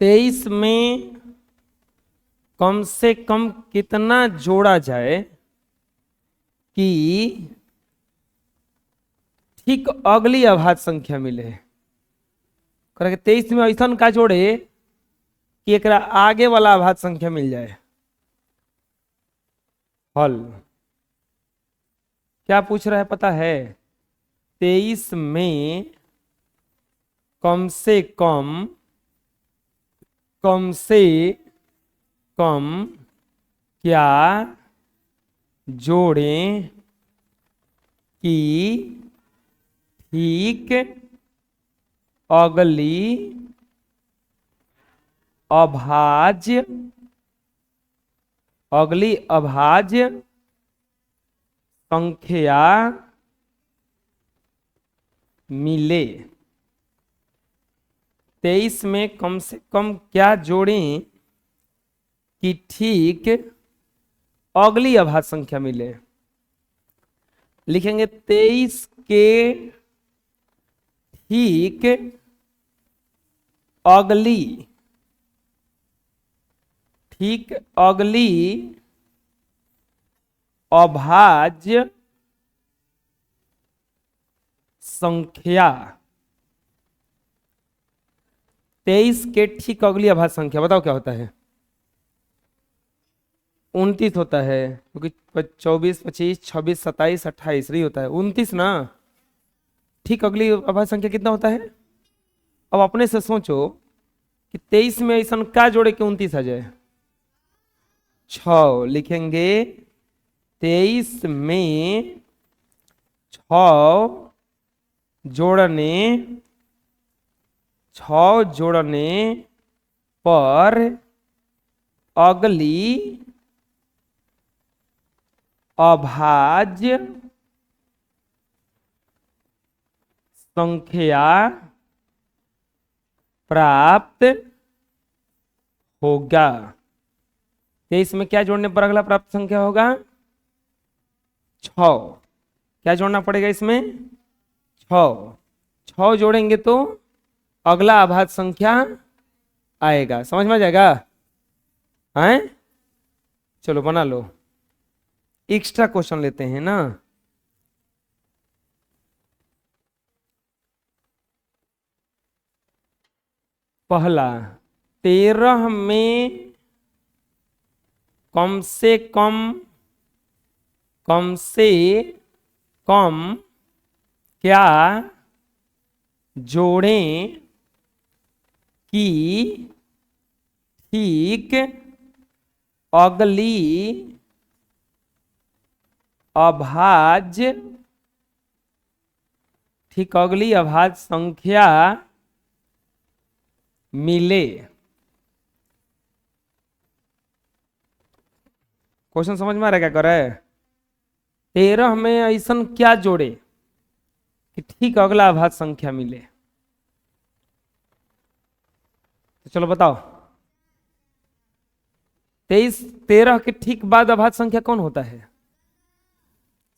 23 में कम से कम कितना जोड़ा जाए कि ठीक अगली अभाज्य संख्या मिले। 23 में ऐसा का जोड़े कि एक आगे वाला अभाज्य संख्या मिल जाए। हल क्या पूछ रहा है पता है? 23 में कम से कम क्या जोड़ें कि ठीक अगली अभाज्य संख्या मिले। 23 में कम से कम क्या जोड़ें कि ठीक अगली अभाज्य संख्या मिले। लिखेंगे 23 के ठीक अगली अभाज्य संख्या। 23 के ठीक अगली अभाज्य संख्या बताओ क्या होता है? 29 होता है, क्योंकि 24, 25, 26, 27, 28 नहीं होता है 29 ना। ठीक अगली अभाज्य संख्या कितना होता है? अब अपने से सोचो कि 23 में ऐसा क्या जोड़े कि 29 आ जाए। 6 लिखेंगे 23 में 6 जोड़ने पर अगली अभाज्य संख्या प्राप्त होगा। 23 में क्या जोड़ने पर अगला प्राप्त संख्या होगा? 6। क्या जोड़ना पड़ेगा इसमें? 6 जोड़ेंगे तो अगला अभाज्य संख्या आएगा। समझ में आ जाएगा? हैं? चलो बना लो। एक्स्ट्रा क्वेश्चन लेते हैं ना। पहला 13 में कम से कम क्या जोड़ें कि ठीक अगली अभाज्य संख्या मिले। क्वेश्चन समझ में आ रहा है क्या कर रहा है? 13 में ऐसा क्या जोड़े कि ठीक अगला अभाज्य संख्या मिले। तो चलो बताओ। 13 के ठीक बाद अभाज्य संख्या कौन होता है?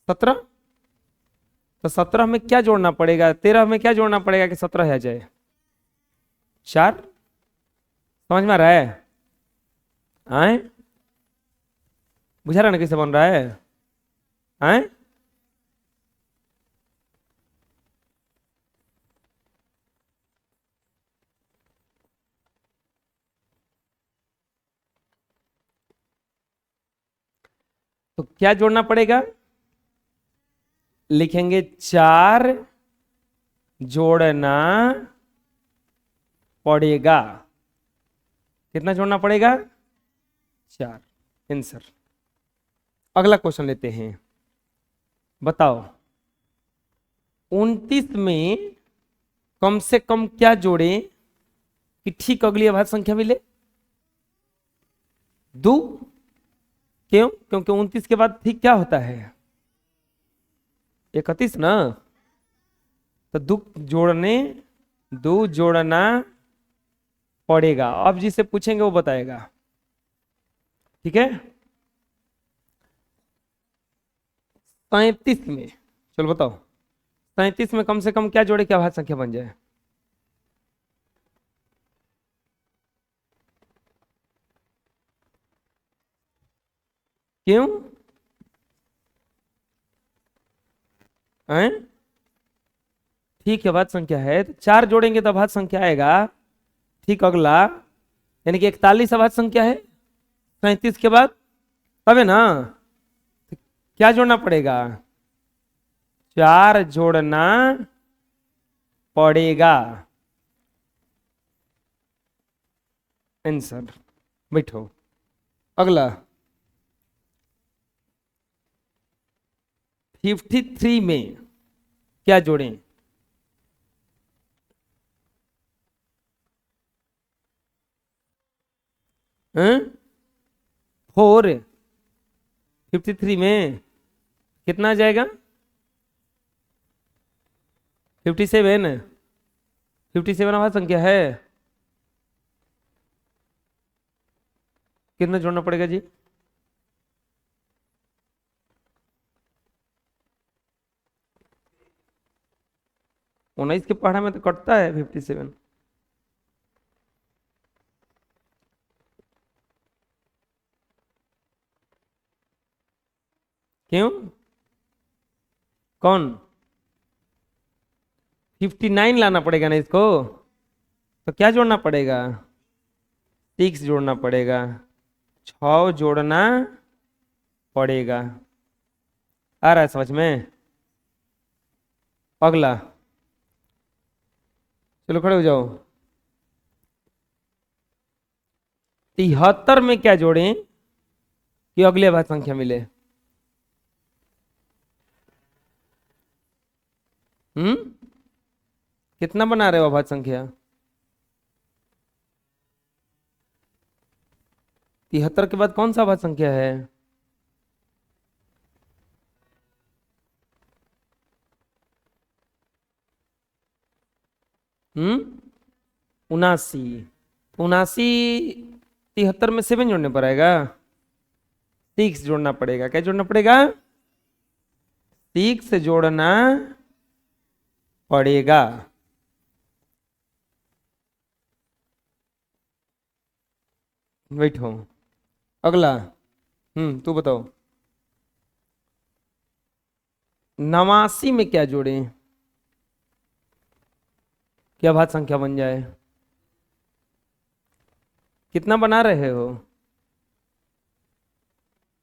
17। तो 17 में क्या जोड़ना पड़ेगा? 13 में क्या जोड़ना पड़ेगा कि 17 आ जाए? 4। समझ में आ रहा है? आए बुझा रहा ना कैसे बन रहा है? आए तो क्या जोड़ना पड़ेगा? लिखेंगे 4 जोड़ना पड़ेगा। कितना जोड़ना पड़ेगा? 4। आंसर। अगला क्वेश्चन लेते हैं। बताओ 29 में कम से कम क्या जोड़े कि ठीक अगली अभाज्य संख्या मिले? 2। क्यों? क्योंकि 29 के बाद ठीक क्या होता है? 31 ना। तो 2 जोड़ना पड़ेगा। अब जिसे पूछेंगे वो बताएगा। ठीक है? 37 में चलो बताओ 37 में कम से कम क्या जोड़े क्या अभाज्य संख्या बन जाए? क्यों? हैं? ठीक है, अभाज्य संख्या है तो 4 जोड़ेंगे तो अभाज्य संख्या आएगा। ठीक, अगला यानी कि 41 अभाज्य संख्या है 37 के बाद, तब है ना? तो क्या जोड़ना पड़ेगा? 4 जोड़ना पड़ेगा। आंसर। बैठो। अगला 53 में क्या जोड़ें? हैं? 4 53 में कितना आ जाएगा? 57। 57 अभाज्य संख्या है, कितना जोड़ना पड़ेगा जी? उन्नीस के पहाड़ा में तो कटता है 57। क्यों? कौन? 59 लाना पड़ेगा ना इसको, तो क्या जोड़ना पड़ेगा? 6 जोड़ना पड़ेगा, 6 जोड़ना पड़ेगा। आ रहा है समझ में? अगला, चलो खड़े हो जाओ। 73 में क्या जोड़ें कि अगले अभाज्य संख्या मिले? कितना बना रहे हो अभाज्य संख्या? 73 के बाद कौन सा अभाज्य संख्या है? हम्म 79। 79 73 में 7 जोड़ने पर आएगा, 6 जोड़ना पड़ेगा। क्या जोड़ना पड़ेगा? 6 जोड़ना पड़ेगा। बैठो। अगला, तू बताओ। 89 में क्या जोड़ें क्या अभाज्य संख्या बन जाए? कितना बना रहे हो?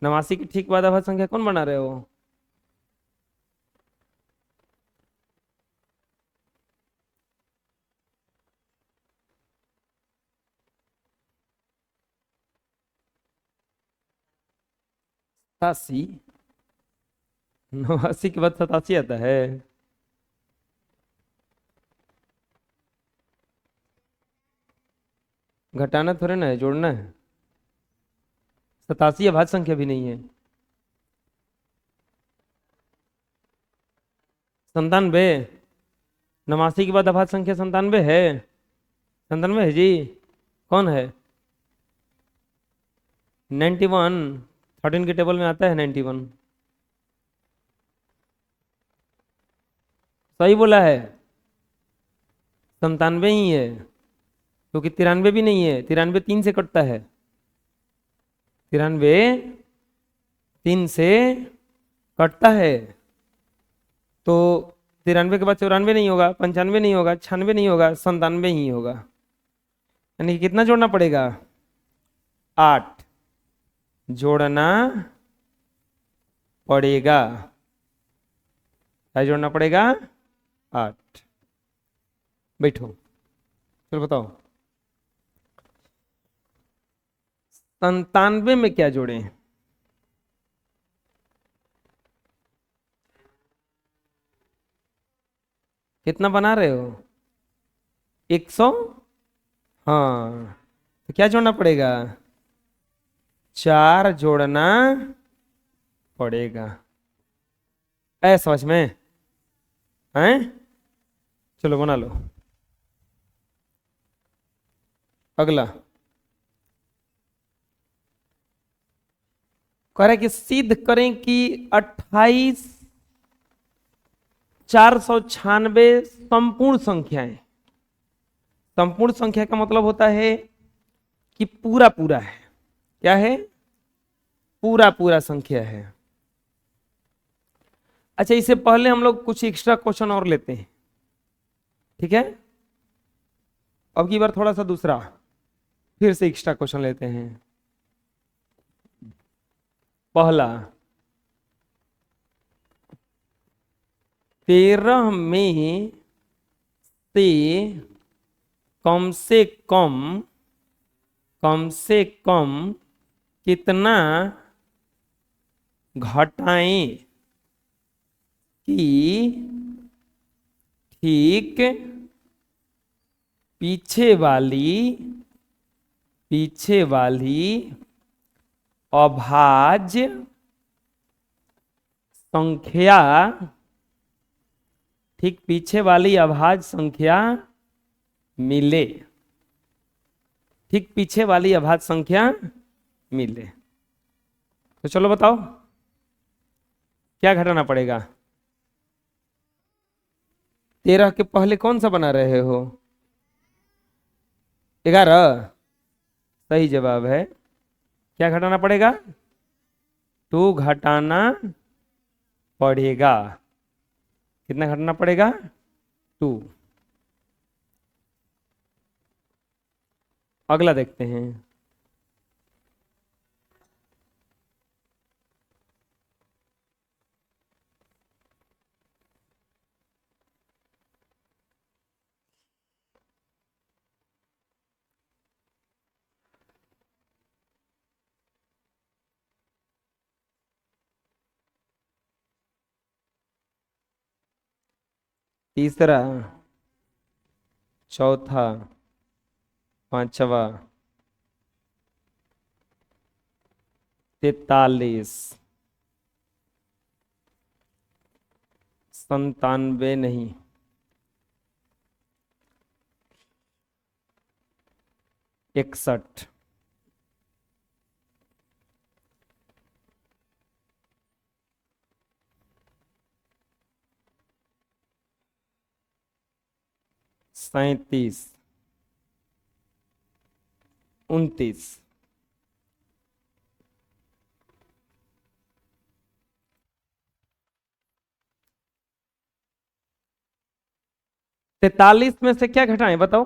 89 के ठीक बाद अभाज्य संख्या कौन बना रहे हो? सतासी। 89 के बाद 87 आता है। घटाना थोड़े ना है, जोड़ना है। 87 अभाज्य संख्या भी नहीं है। 97। 89 के बाद अभाज्य संख्या 97 है। 97 है जी। कौन है? 91। 13 के टेबल में आता है 91। सही बोला है, 97 ही है, क्योंकि 93 भी नहीं है। 93 3 से कटता है। 93 3 से कटता है, तो 93 के बाद 94 नहीं होगा, 95 नहीं होगा, 96 नहीं होगा, 97 ही होगा। यानी कि कितना जोड़ना पड़ेगा? 8 जोड़ना पड़ेगा। क्या जोड़ना पड़ेगा? 8। बैठो, चलो बताओ। 97 में क्या जोड़ें? कितना बना रहे हो? 100। हाँ, तो क्या जोड़ना पड़ेगा? 4 जोड़ना पड़ेगा। ऐ समझ में? हैं? चलो बना लो। अगला करें कि सिद्ध करें कि 28,496 संपूर्ण संख्याएं। संपूर्ण संख्या का मतलब होता है कि पूरा पूरा है। क्या है? पूरा पूरा संख्या है। अच्छा, इससे पहले हम लोग कुछ एक्स्ट्रा क्वेश्चन और लेते हैं, ठीक है। अब की बार थोड़ा सा दूसरा फिर से एक्स्ट्रा क्वेश्चन लेते हैं। पहला, 13 में से कम से कम कितना घटाएं कि ठीक पीछे वाली अभाज्य संख्या, ठीक पीछे वाली अभाज्य संख्या मिले, ठीक पीछे वाली अभाज्य संख्या मिले। तो चलो बताओ क्या घटाना पड़ेगा। 13 के पहले कौन सा बना रहे हो? 11। सही जवाब है। क्या घटाना पड़ेगा? 2 घटाना पड़ेगा। कितना घटाना पड़ेगा? 2। अगला देखते हैं। तीसरा, चौथा, पांचवा, 43, 97 नहीं, 61, 37, 29, 43 में से क्या घटाएं बताओ?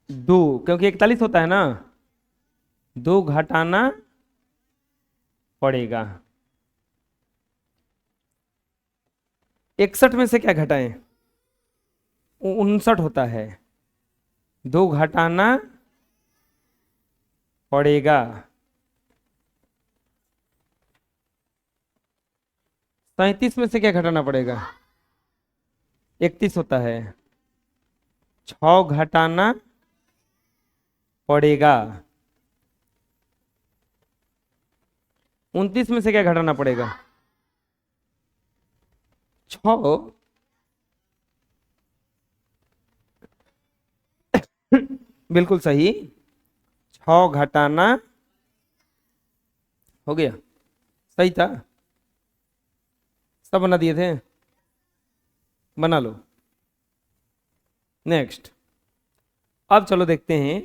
2, क्योंकि 41 होता है ना, 2 घटाना पड़ेगा। 61 में से क्या घटाएं? 59 होता है, 2 घटाना पड़ेगा। 37 में से क्या घटाना पड़ेगा? 31 होता है, 6 घटाना पड़ेगा। 29 में से क्या घटाना पड़ेगा? 6। बिल्कुल सही, 6 घटाना हो गया। सही था, सब बना दिए थे, बना लो। नेक्स्ट, अब चलो देखते हैं,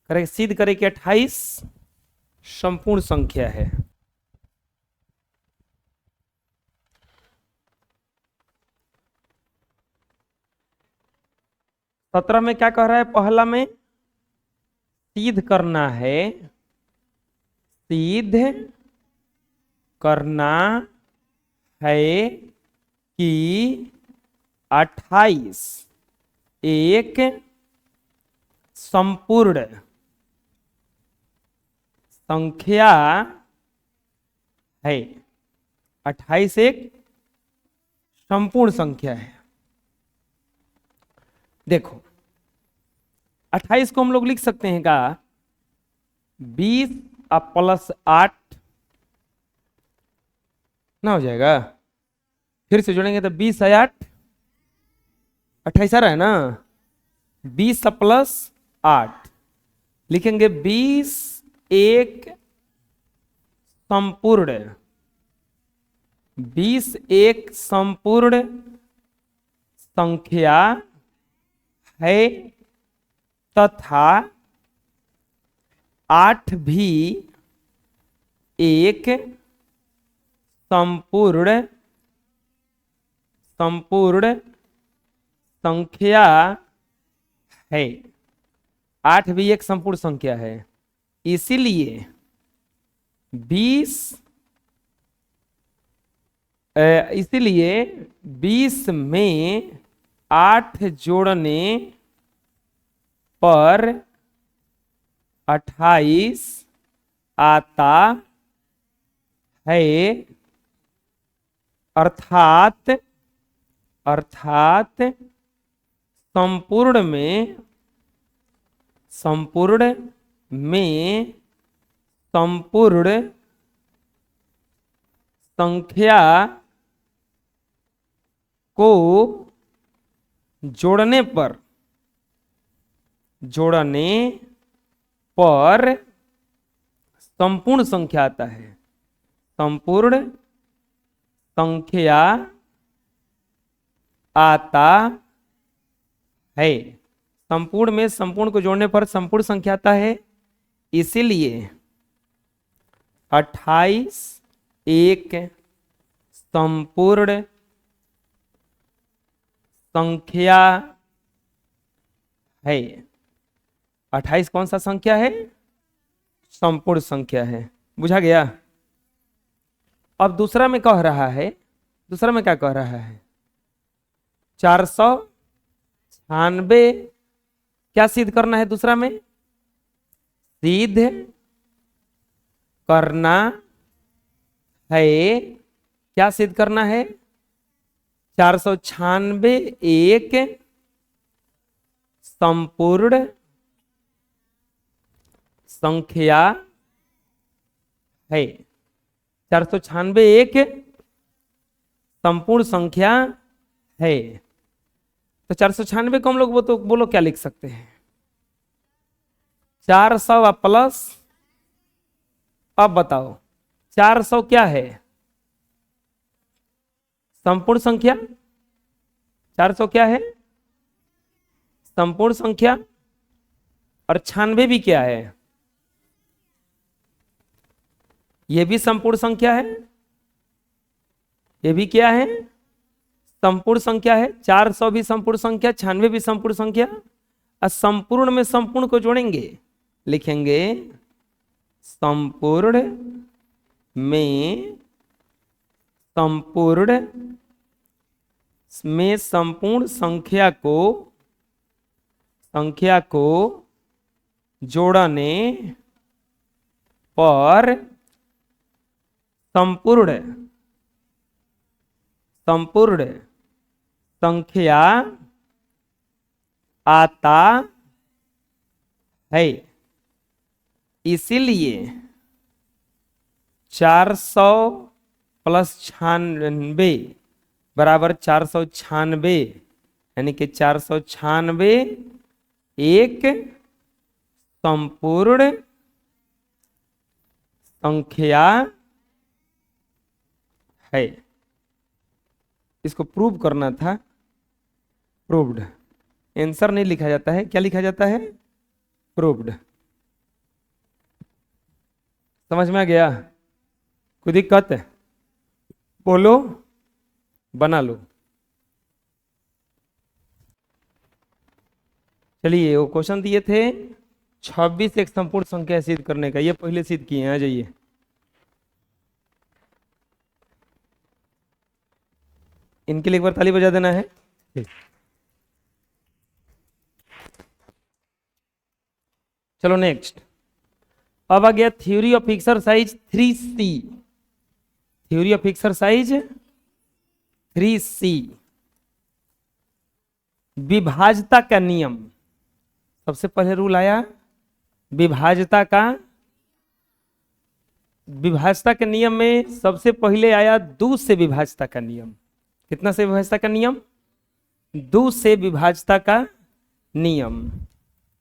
करें सिद्ध करें कि 28 संपूर्ण संख्या है। 17 में क्या कह रहा है? पहला में सिद्ध करना है, सिद्ध करना है कि 28 एक संपूर्ण संख्या है। 28 एक संपूर्ण संख्या है। देखो, 28 को हम लोग लिख सकते हैं का 20 प्लस 8 ना हो जाएगा। फिर से जोड़ेंगे तो 20 है 8, 28 आ रहा है ना, 20 प्लस 8 लिखेंगे 20 एक संपूर्ण, 20 एक संपूर्ण संख्या है तथा 8 भी एक संपूर्ण संपूर्ण संख्या है। 8 भी एक संपूर्ण संख्या है, इसीलिए 20 में 8 जोड़ने पर 28 आता है। अर्थात संपूर्ण में संपूर्ण संख्या को जोड़ने पर संपूर्ण संख्या आता है। संपूर्ण संख्या आता है। संपूर्ण में संपूर्ण को जोड़ने पर संपूर्ण संख्या आता है, इसीलिए 28 एक संपूर्ण संख्या है। 28 कौन सा संख्या है? संपूर्ण संख्या है। बुझा गया? अब दूसरा में कह रहा है, दूसरा में क्या कह रहा है? 496 क्या सिद्ध करना है? दूसरा में सिद्ध करना है। क्या सिद्ध करना है? 496 एक संपूर्ण संख्या है। 496 एक संपूर्ण संख्या है। तो 496 को हम लोग वो तो बोलो क्या लिख सकते हैं? 400 प्लस, अब बताओ 400 क्या है? संपूर्ण संख्या। 400 क्या है? संपूर्ण संख्या। और 96 भी क्या है? ये भी संपूर्ण संख्या है। ये भी क्या है? संपूर्ण संख्या है। 400 भी संपूर्ण संख्या, 96 भी संपूर्ण संख्या। और संपूर्ण में संपूर्ण को जोड़ेंगे, लिखेंगे संपूर्ण में संपूर्ण संख्या को जोड़ने पर संपूर्ण संख्या आता है। इसीलिए 400 प्लस 96 बराबर 496, यानी कि 496 एक संपूर्ण संख्या है। इसको प्रूव करना था। प्रूव्ड। आंसर नहीं लिखा जाता है, क्या लिखा जाता है? प्रूव्ड। समझ में आ गया? कोई दिक्कत है? बोलो, बना लो। चलिए, वो क्वेश्चन दिए थे 26 एक संपूर्ण संख्या सिद्ध करने का, ये पहले सिद्ध किए हैं। आ जाइए। इनके लिए एक बार ताली बजा देना है। चलो नेक्स्ट। अब आ गया theory of exercise 3C। Theory of exercise 3C, विभाज्यता का नियम। सबसे पहले रूल आया विभाज्यता के नियम में सबसे पहले आया 2 से विभाज्यता का नियम। कितना से विभाज्यता का नियम? 2 से विभाज्यता का नियम।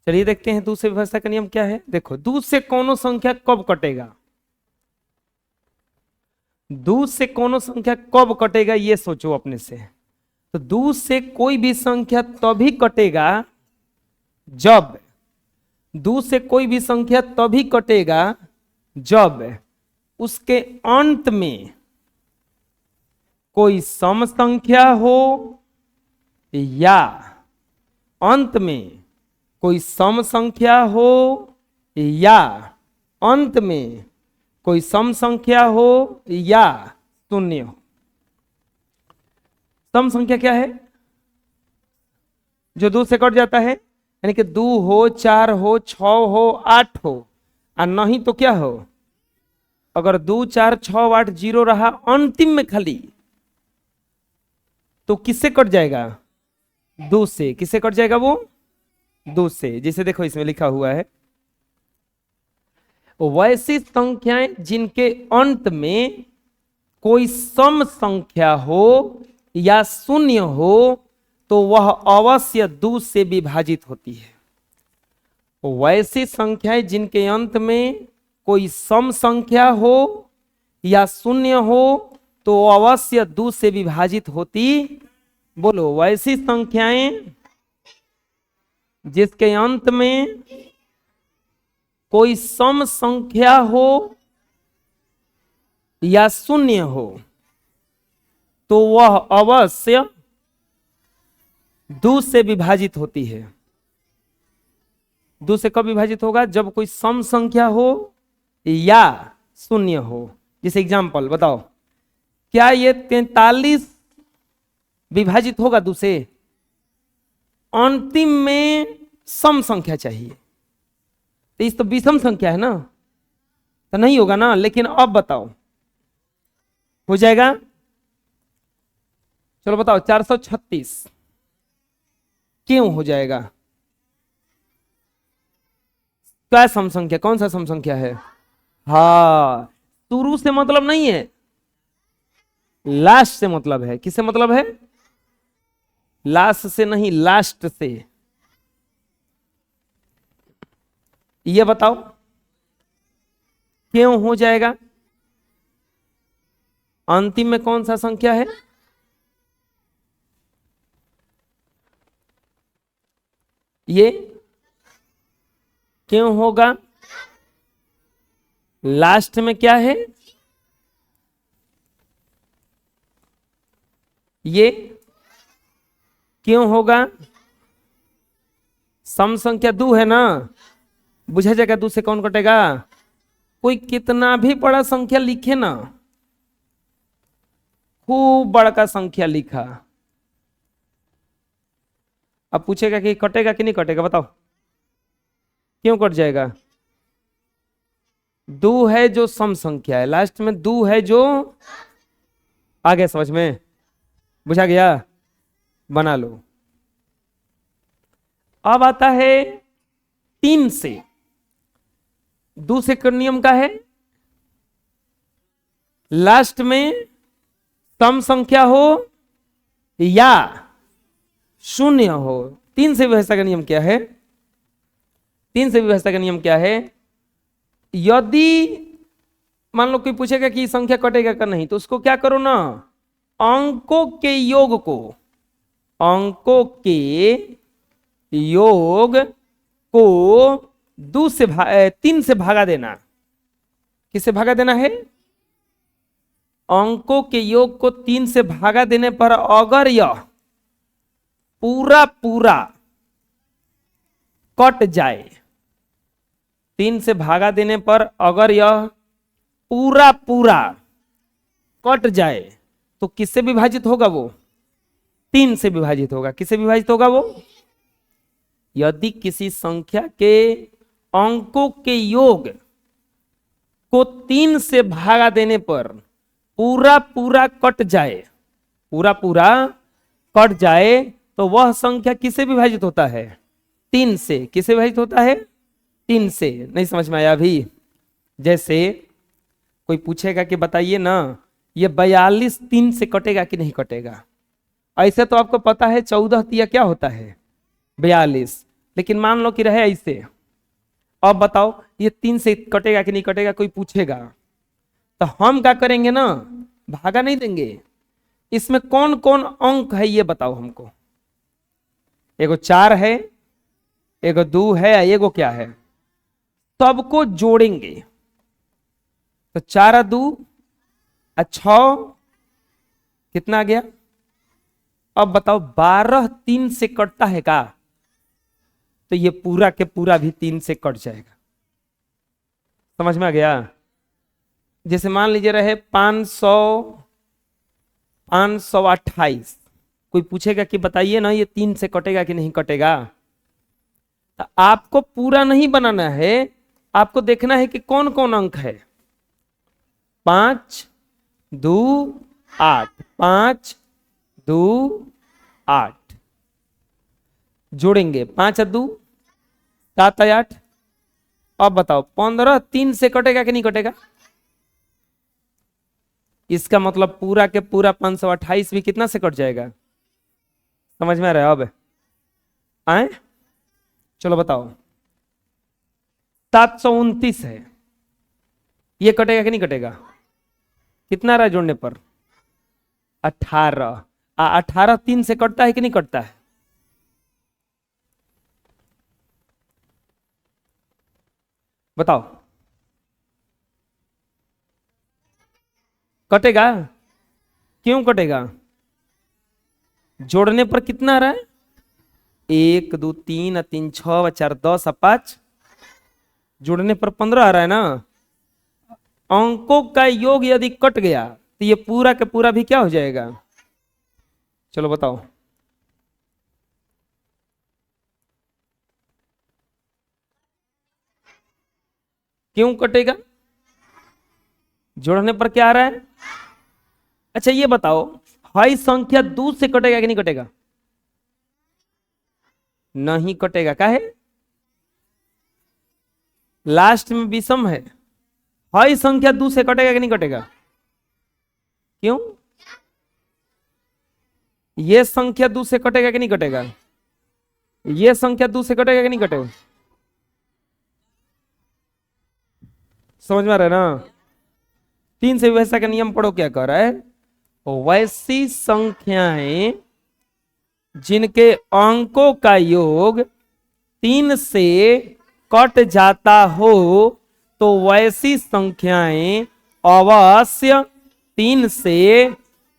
चलिए देखते हैं 2 से विभाज्यता का नियम क्या है। देखो, 2 से कौनो संख्या कब कटेगा? 2 से कौनो संख्या कब कटेगा, ये सोचो अपने से। तो 2 से कोई भी संख्या तभी कटेगा जब दो से कोई भी संख्या तभी कटेगा जब उसके अंत में कोई सम संख्या हो या अंत में कोई सम संख्या हो या अंत में कोई सम संख्या हो या शून्य हो। सम संख्या क्या है? जो 2 से कट जाता है, यानी कि 2 हो, 4 हो, 6 हो, 8 हो, और नहीं तो क्या हो? अगर 2 4 6 8 0 रहा अंतिम में खाली, तो किससे कट जाएगा? 2 से। किससे कट जाएगा वो? 2 से। जैसे देखो इसमें लिखा हुआ है, वैसी संख्याएं जिनके अंत में कोई सम संख्या हो या शून्य हो तो वह अवश्य 2 से विभाजित होती है। वैसी संख्याएं जिनके अंत में कोई सम संख्या हो या शून्य हो तो अवश्य 2 से विभाजित होती। बोलो, वैसी संख्याएं जिसके अंत में कोई सम संख्या हो या शून्य हो तो वह अवश्य 2 से विभाजित होती है। 2 से कब विभाजित होगा? जब कोई सम संख्या हो या शून्य हो। जैसे एग्जांपल बताओ, क्या ये 43 विभाजित होगा 2 से? अंतिम में सम संख्या चाहिए, तो इस तो विषम संख्या है ना, तो नहीं होगा ना। लेकिन अब बताओ, हो जाएगा? चलो बताओ, 436 क्यों हो जाएगा? क्या सम संख्या? कौन सा सम संख्या है? हाँ, शुरू से मतलब नहीं है, लास्ट से मतलब है। किससे मतलब है? लास्ट से नहीं, लास्ट से। ये बताओ क्यों हो जाएगा? अंतिम में कौन सा संख्या है? ये क्यों होगा? लास्ट में क्या है? ये क्यों होगा? सम संख्या 2 है ना, बुझा जाएगा 2 से कौन कटेगा? कोई कितना भी बड़ा संख्या लिखे ना, खूब बड़ा का संख्या लिखा, अब पूछेगा कि कटेगा कि नहीं कटेगा? बताओ क्यों कट जाएगा? 2 है जो सम संख्या है, लास्ट में 2 है जो, आ गया समझ में? बुझा गया? बना लो। अब आता है 3 से। 2 से का नियम का है, लास्ट में सम संख्या हो या शून्य हो। 3 से विभाज्यता का नियम क्या है? 3 से विभाज्यता का नियम क्या है? यदि मान लो कोई पूछेगा कि संख्या कटेगा का नहीं, तो उसको क्या करो ना, अंकों के योग को, अंकों के योग को 3 से भागा देना। किससे भागा देना है? अंकों के योग को 3 से भागा देने पर अगर यह पूरा पूरा कट जाए, 3 से भागा देने पर अगर यह पूरा पूरा कट जाए तो किससे विभाजित होगा? वो 3 से विभाजित होगा। किससे विभाजित होगा वो? यदि किसी संख्या के अंकों के योग को 3 से भागा देने पर पूरा पूरा कट जाए, पूरा पूरा कट जाए, तो वह संख्या किससे विभाजित होता है? 3 से। किससे विभाजित होता है? 3 से। नहीं समझ में आया अभी? जैसे कोई पूछेगा कि बताइए ना, ये 42 3 से कटेगा कि नहीं कटेगा? ऐसे तो आपको पता है 14 तिया क्या होता है? 42। लेकिन मान लो कि रहे ऐसे, अब बताओ ये 3 से कटेगा कि नहीं कटेगा? कोई पूछेगा तो हम क्या करेंगे ना, भागा नहीं देंगे। इसमें कौन कौन अंक है ये बताओ हमको। एगो 4 है, एगो 2 है, एगो क्या है? सबको जोड़ेंगे तो 4 2 6, कितना आ गया? अब बताओ 12 3 से कटता है का? तो ये पूरा के पूरा भी 3 से कट जाएगा। समझ में आ गया? जैसे मान लीजिए रहे 528, कोई पूछेगा कि बताइए ना ये 3 से कटेगा कि नहीं कटेगा? तो आपको पूरा नहीं बनाना है, आपको देखना है कि कौन कौन अंक है। 5 2 8, 5 2 8 जोड़ेंगे, 5 2 7 8। अब बताओ 15 3 से कटेगा कि नहीं कटेगा? इसका मतलब पूरा के पूरा 528 भी कितना से कट जाएगा? समझ में आ रहा है? अब आए, चलो बताओ 729 है, ये कटेगा कि नहीं कटेगा? कितना रहा जोड़ने पर? 18। 18 3 से कटता है कि नहीं कटता है? बताओ, कटेगा? क्यों कटेगा? जोड़ने पर कितना आ रहा है? 1 2 3 3 6 4 10 5, जोड़ने पर 15 आ रहा है ना। अंकों का योग यदि कट गया तो ये पूरा का पूरा भी क्या हो जाएगा? चलो बताओ, क्यों कटेगा? जोड़ने पर क्या आ रहा है? अच्छा ये बताओ, हाई संख्या 2 से कटेगा कि नहीं कटेगा? नहीं कटेगा, काहे? लास्ट में विषम है। हाई संख्या 2 से कटेगा कि नहीं कटेगा? क्यों? ये संख्या 2 से कटेगा कि नहीं कटेगा? ये संख्या 2 से कटेगा कि नहीं कटेगा? समझ में आ रहा है ना? 3 से विभाज्यता का नियम पढ़ो, क्या कह रहा है? वैसी संख्याएं जिनके अंकों का योग 3 से कट जाता हो तो वैसी संख्याएं अवश्य 3 से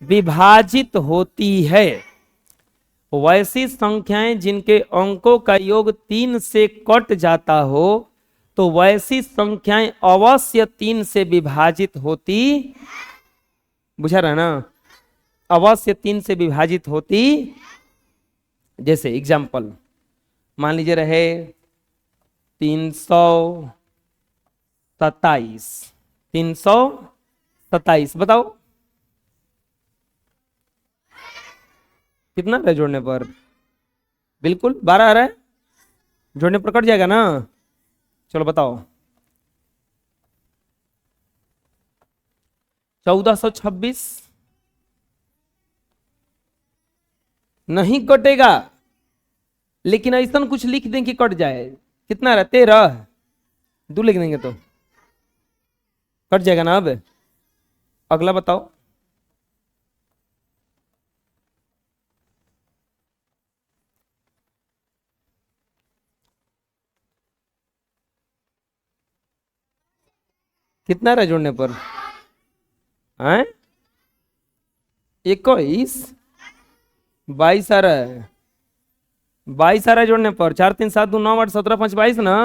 विभाजित होती है। वैसी संख्याएं जिनके अंकों का योग 3 से कट जाता हो तो वैसी संख्याएं अवश्य 3 से विभाजित होती, बुझा रहा ना? अवश्य 3 से विभाजित होती। जैसे एग्जाम्पल मान लीजिए रहे 327, 327, बताओ कितना है जोड़ने पर? बिल्कुल 12 आ रहा है, जोड़ने पर कट जाएगा ना। चलो बताओ 1426, नहीं कटेगा, लेकिन ऐसा कुछ लिख दें कि कट जाए। कितना रहा? 13, 2 लिख देंगे तो कट जाएगा ना। अब अगला बताओ, कितना रहा जोड़ने पर? 21, 22 आ रहा है, 22 आ रहा है जोड़ने पर। 4 3 7 2 9 8 17 5 22 ना।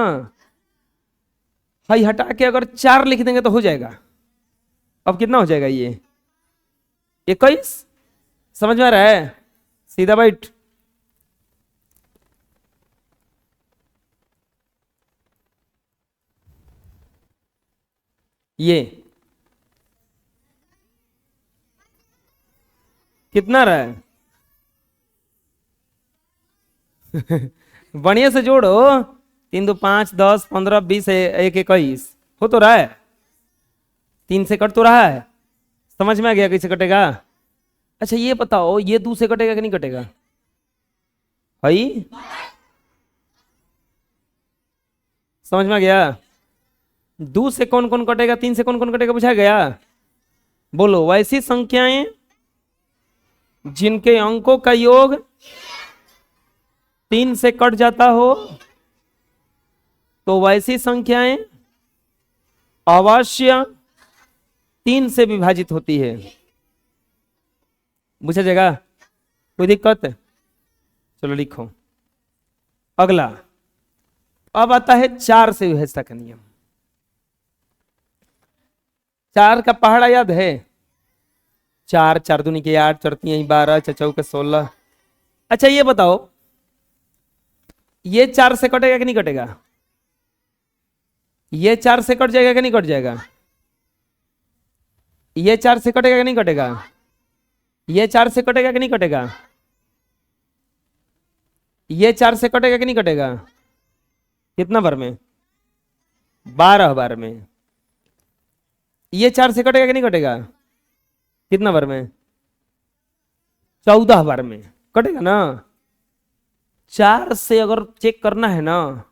हाई हटा के अगर 4 लिख देंगे तो हो जाएगा। अब कितना हो जाएगा ये? 21। समझ में आ रहा है? सीधा बैठ। ये कितना रहा है? बढ़िया से जोड़ो। 3 2 5 10 15 20 1 21 हो तो रहा है। 3 से कट तो रहा है। समझ में आ गया कैसे कटेगा? अच्छा ये बताओ, ये 2 से कटेगा कि नहीं कटेगा? भाई समझ में आ गया? 2 से कौन कौन कटेगा, 3 से कौन कौन कटेगा, बुझा गया? बोलो, वैसी संख्याएं जिनके अंकों का योग 3 से कट जाता हो तो वैसी संख्याएं अवश्य 3 से विभाजित होती है। पूछा जाएगा, कोई दिक्कत है? चलो लिखो। अगला, अब आता है 4 से विभाज्यता का नियम। 4 का पहाड़ा याद है? 4 4 दूनी के 8, 4 3 12, 4 चौके 16। अच्छा ये बताओ, ये 4 से कटेगा कि नहीं कटेगा? ये 4 से कट जाएगा कि नहीं कट जाएगा? ये 4 से कटेगा कि नहीं कटेगा? ये 4 से कटेगा कि नहीं कटेगा? ये 4 से कटेगा कि नहीं कटेगा? कितना बार में? 12 बार में। ये 4 से कटेगा कि नहीं कटेगा? कितना बार में? 14 बार में कटेगा ना। 4 से अगर चेक करना है ना,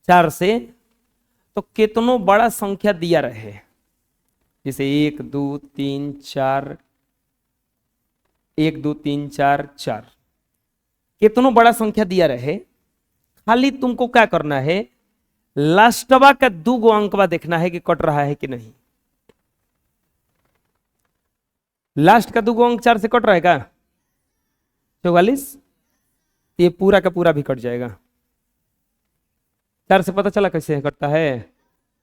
4 से तो कितनो बड़ा संख्या दिया रहे, जैसे 1 2 3 4, 1 2 3 4 4, कितनो बड़ा संख्या दिया रहे, खाली तुमको क्या करना है, लास्टवा का 2 अंकवा देखना है कि कट रहा है कि नहीं। लास्ट का 2 अंक 4 से कट रहा है क्या? 44। ये पूरा का पूरा भी कट जाएगा। 4 से पता चला कैसे कटता है?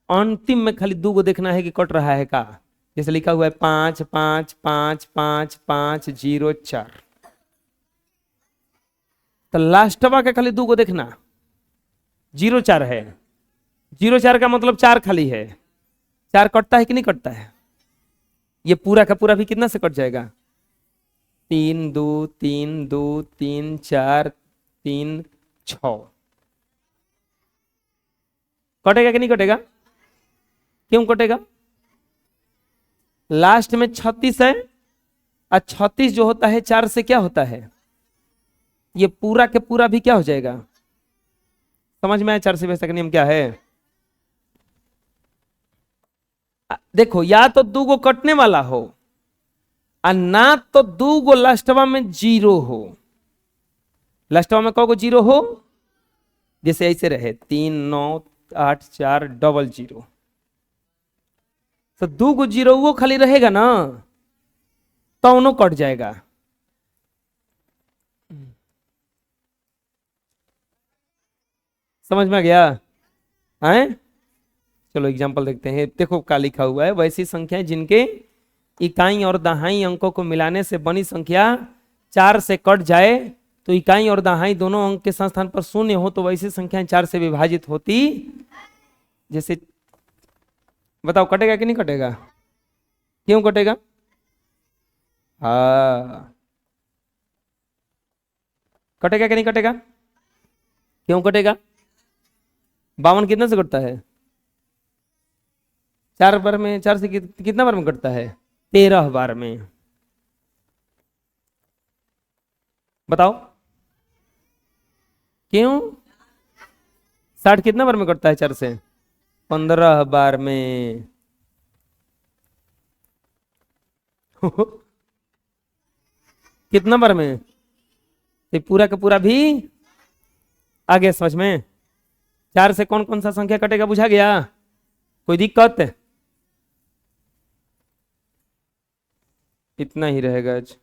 अंतिम में खाली 2 देखना है कि कट रहा है का। जैसे लिखा हुआ है 5 5 5 5 5 0 4, तो लास्टवा का खाली 2 देखना। 0 4 है, 0 4 का मतलब 4 खाली है। 4 कटता है कि नहीं कटता है? ये पूरा का पूरा भी कितना से कट जाएगा? 3 2 3 2 3 4 3 6। कटेगा कि नहीं कटेगा? क्यों कटेगा? लास्ट में 36 है, और 36 जो होता है 4 से क्या होता है? ये पूरा के पूरा भी क्या हो जाएगा? समझ में आया 4 से विभाज्यता का नियम क्या है? देखो, या तो 2 कटने वाला हो और ना तो 2 लास्टवा में 0 हो। लास्टवा में कौन 0 हो? जैसे ऐसे रहे 3 9 8 4 00, तो 2 0 वो खाली रहेगा ना, तो उन्हों कट जाएगा। समझ में आ गया? हैं? चलो एग्जांपल देखते हैं। देखो क्या लिखा हुआ है, वैसी संख्याएं जिनके इकाई और दहाई अंकों को मिलाने से बनी संख्या 4 से कट जाए, तो इकाई और दहाई दोनों अंक के स्थान पर 0 हो तो वैसी संख्याएं 4 से विभाजित होती। जैसे बताओ, कटेगा कि नहीं कटेगा? क्यों कटेगा? हाँ, कटेगा कि नहीं कटेगा? क्यों कटेगा? 52 कितना से कटता है? 4 बार में। 4 से कितना बार में कटता है? 13 बार में। बताओ क्यों? 60 कितना बार में कटता है 4 से? 15 बार में। कितना बार में? तो पूरा का पूरा भी आ गया समझ में? 4 से कौन कौन सा संख्या कटेगा बुझा गया? कोई दिक्कत? इतना ही रहेगा आज।